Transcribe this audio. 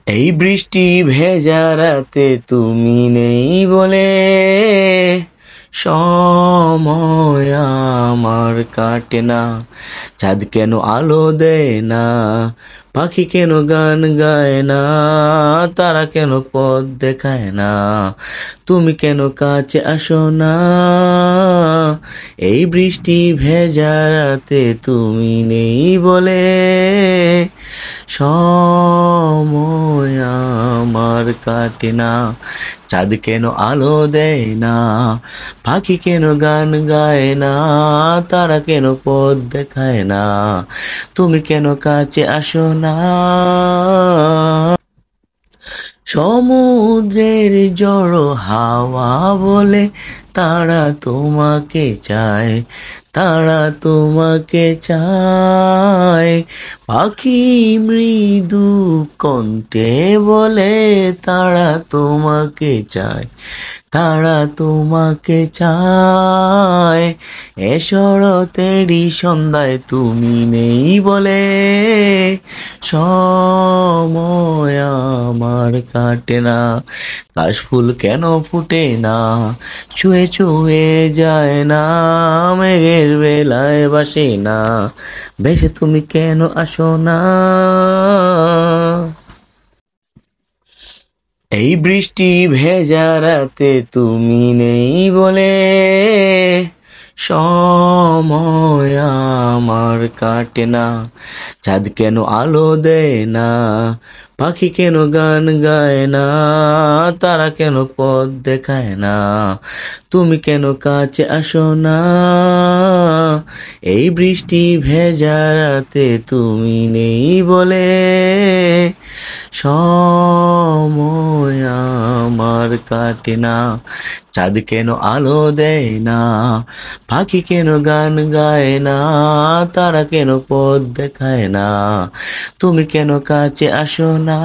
এই বৃষ্টি ভেজা রাতে তুমি নেই বলে সময় আমার কাটে না। চাঁদ কেন আলো দেয় না, পাখি কেন গান গায় না, তারা কেন পথ দেখায় না, তুমি কেন কাছে আসো না। এই বৃষ্টি ভেজা রাতে তুমি নেই বলে সময় আমার কাটে না। চাঁদ কেন আলো দেয় না, পাখি কেন গান গায় না, তারা কেন পথ দেখায় না, তুমি কেন কাছে আসো না। সমুদ্রের জড়ো হাওয়া বলে তারা তোমাকে চায়, তারা তোমাকে চায়। পাখি মৃদু কণ্ঠে বলে তারা তোমাকে চায়, তারা তোমাকে চায়। এ শরতেরই সন্ধ্যায় তুমি নেই বলে সময় আমার কাটে না। কাশফুল কেন ফুটে না, ছুঁয়ে ছুঁয়ে যায় না, মেঘের বেলায় বাসে না, ভেসে তুমি কেন আসো না। এই বৃষ্টি ভেজা রাতে তুমি নেই বলে সময় আমার কাটে না। চাঁদ কেন আলো দেয় না, পাখি কেন গান গায় না, তারা কেন পথ দেখায় না, তুমি কেন কাছে আসো না। এই বৃষ্টি ভেজা রাতে তুমি নেই বলে সময় আমার কাটে না। চাঁদ কেন আলো দেয় না, পাখি কেন গান গায় না, তারা কেন পথ দেখায় না, তুমি কেন কাছে আসো না।